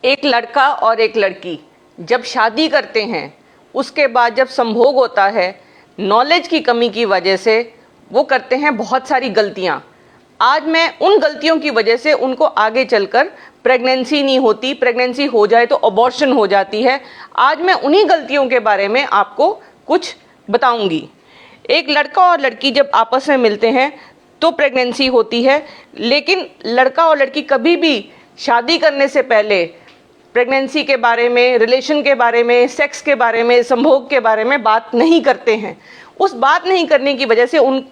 एक लड़का और एक लड़की जब शादी करते हैं, उसके बाद जब संभोग होता है, नॉलेज की कमी की वजह से वो करते हैं बहुत सारी गलतियां। आज मैं उन गलतियों की वजह से उनको आगे चलकर प्रेगनेंसी नहीं होती, प्रेगनेंसी हो जाए तो अबॉर्शन हो जाती है। आज मैं उन्हीं गलतियों के बारे में आपको कुछ बताऊंगी। एक लड़का और लड़की जब आपस में मिलते हैं तो प्रेगनेंसी होती है, लेकिन लड़का और लड़की कभी भी शादी करने से पहले प्रेगनेंसी के बारे में, रिलेशन के बारे में, सेक्स के बारे में, संभोग के बारे में बात नहीं करते हैं। उस बात नहीं करने की वजह से उन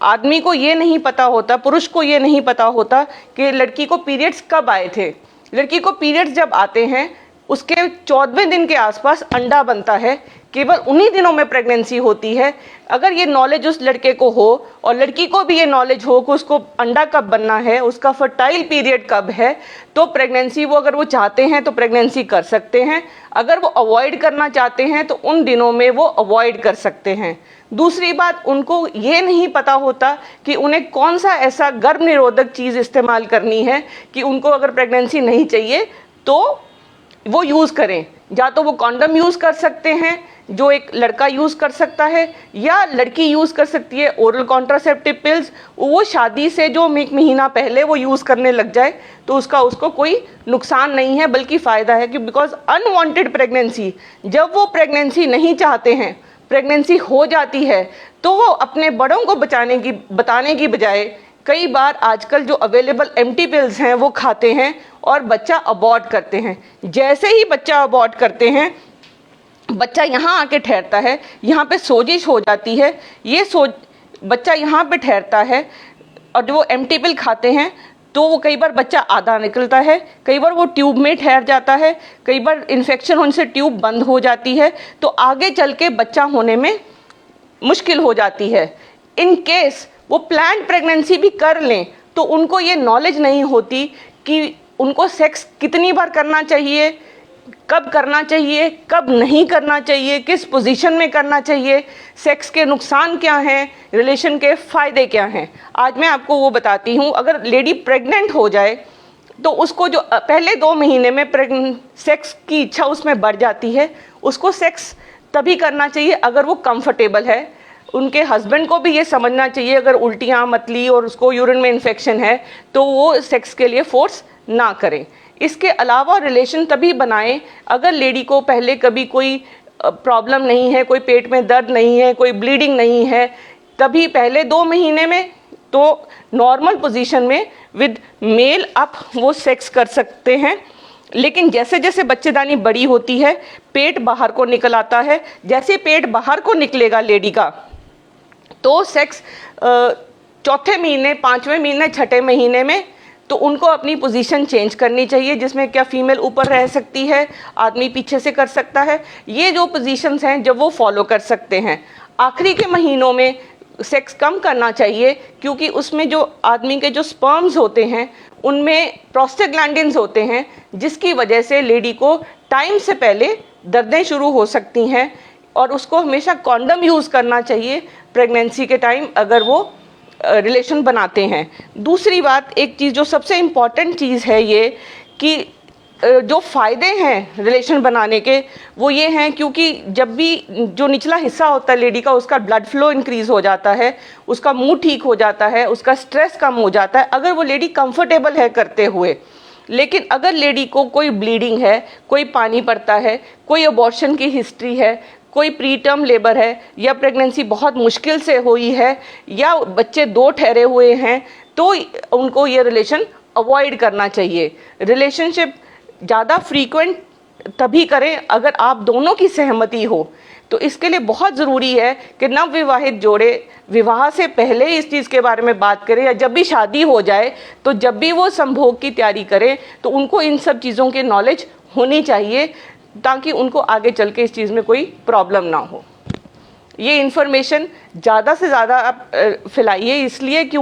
आदमी को ये नहीं पता होता, पुरुष को ये नहीं पता होता कि लड़की को पीरियड्स कब आए थे। लड़की को पीरियड्स जब आते हैं उसके 14वें दिन के आसपास अंडा बनता है, केवल उन्हीं दिनों में प्रेगनेंसी होती है। अगर ये नॉलेज उस लड़के को हो और लड़की को भी ये नॉलेज हो कि उसको अंडा कब बनना है, उसका फर्टाइल पीरियड कब है, तो प्रेगनेंसी वो अगर वो चाहते हैं तो प्रेगनेंसी कर सकते हैं। अगर वो अवॉइड करना चाहते हैं तो उन दिनों में वो अवॉइड कर सकते हैं। दूसरी बात, उनको ये नहीं पता होता कि उन्हें कौन सा ऐसा गर्भ निरोधक चीज़ इस्तेमाल करनी है कि उनको अगर प्रेगनेंसी नहीं चाहिए तो वो यूज़ करें। या तो वो कॉन्डम यूज़ कर सकते हैं जो एक लड़का यूज़ कर सकता है, या लड़की यूज़ कर सकती है ओरल कॉन्ट्रासेप्टिव पिल्स। वो शादी से जो एक महीना पहले वो यूज़ करने लग जाए तो उसको कोई नुकसान नहीं है बल्कि फ़ायदा है। कि बिकॉज अनवांटेड प्रेगनेंसी, जब वो प्रेगनेंसी नहीं चाहते हैं, प्रेगनेंसी हो जाती है, तो वो अपने बड़ों को बताने की बजाय कई बार आजकल जो अवेलेबल एम्प्टी पिल्स हैं वो खाते हैं और बच्चा अबॉर्ट करते हैं। जैसे ही बच्चा अबॉर्ट करते हैं, बच्चा यहाँ आके ठहरता है, यहाँ पे सोजिश हो जाती है, बच्चा यहाँ पे ठहरता है। और जो वो एम्प्टी पिल खाते हैं तो वो कई बार बच्चा आधा निकलता है, कई बार वो ट्यूब में ठहर जाता है, कई बार इन्फेक्शन होने से ट्यूब बंद हो जाती है, तो आगे चल के बच्चा होने में मुश्किल हो जाती है। इन केस वो प्लान्ड प्रेगनेंसी भी कर लें तो उनको ये नॉलेज नहीं होती कि उनको सेक्स कितनी बार करना चाहिए, कब करना चाहिए, कब नहीं करना चाहिए, किस पोजीशन में करना चाहिए, सेक्स के नुकसान क्या हैं, रिलेशन के फ़ायदे क्या हैं। आज मैं आपको वो बताती हूँ। अगर लेडी प्रेग्नेंट हो जाए तो उसको जो पहले 2 महीने में सेक्स की इच्छा उसमें बढ़ जाती है, उसको सेक्स तभी करना चाहिए अगर वो कंफर्टेबल है। उनके हस्बैंड को भी ये समझना चाहिए अगर उल्टियाँ, मतली और उसको यूरिन में इन्फेक्शन है तो वो सेक्स के लिए फोर्स ना करें। इसके अलावा रिलेशन तभी बनाएं अगर लेडी को पहले कभी कोई प्रॉब्लम नहीं है, कोई पेट में दर्द नहीं है, कोई ब्लीडिंग नहीं है, तभी पहले 2 महीने में तो नॉर्मल पोजीशन में विद मेल आप वो सेक्स कर सकते हैं। लेकिन जैसे जैसे बच्चेदानी बड़ी होती है, पेट बाहर को निकल आता है। जैसे पेट बाहर को निकलेगा लेडी का, तो सेक्स 4थे महीने, 5वें महीने, 6ठे महीने में तो उनको अपनी पोजीशन चेंज करनी चाहिए, जिसमें क्या फीमेल ऊपर रह सकती है, आदमी पीछे से कर सकता है। ये जो पोजीशंस हैं जब वो फॉलो कर सकते हैं। आखिरी के महीनों में सेक्स कम करना चाहिए क्योंकि उसमें जो आदमी के जो स्पर्म्स होते हैं उनमें प्रोस्टाग्लैंडिन्स होते हैं, जिसकी वजह से लेडी को टाइम से पहले दर्दें शुरू हो सकती हैं। और उसको हमेशा कॉन्डम यूज़ करना चाहिए प्रेगनेंसी के टाइम अगर वो रिलेशन बनाते हैं। दूसरी बात, एक चीज़ जो सबसे इम्पॉर्टेंट चीज़ है ये कि जो फ़ायदे हैं रिलेशन बनाने के वो ये हैं क्योंकि जब भी जो निचला हिस्सा होता है लेडी का, उसका ब्लड फ्लो इंक्रीज़ हो जाता है, उसका मूड ठीक हो जाता है, उसका स्ट्रेस कम हो जाता है अगर वो लेडी कंफर्टेबल है करते हुए। लेकिन अगर लेडी को कोई ब्लीडिंग है, कोई पानी पड़ता है, कोई अबॉर्शन की हिस्ट्री है, कोई प्री टर्म लेबर है, या प्रेगनेंसी बहुत मुश्किल से हुई है, या बच्चे 2 ठहरे हुए हैं, तो उनको ये रिलेशन अवॉइड करना चाहिए। रिलेशनशिप ज़्यादा फ्रीक्वेंट तभी करें अगर आप दोनों की सहमति हो। तो इसके लिए बहुत ज़रूरी है कि नवविवाहित जोड़े विवाह से पहले इस चीज़ के बारे में बात करें, या जब भी शादी हो जाए तो जब भी वो संभोग की तैयारी करें तो उनको इन सब चीज़ों की नॉलेज होनी चाहिए ताकि उनको आगे चल के इस चीज़ में कोई प्रॉब्लम ना हो। ये इन्फॉर्मेशन ज़्यादा से ज़्यादा आप फैलाइए, इसलिए क्यों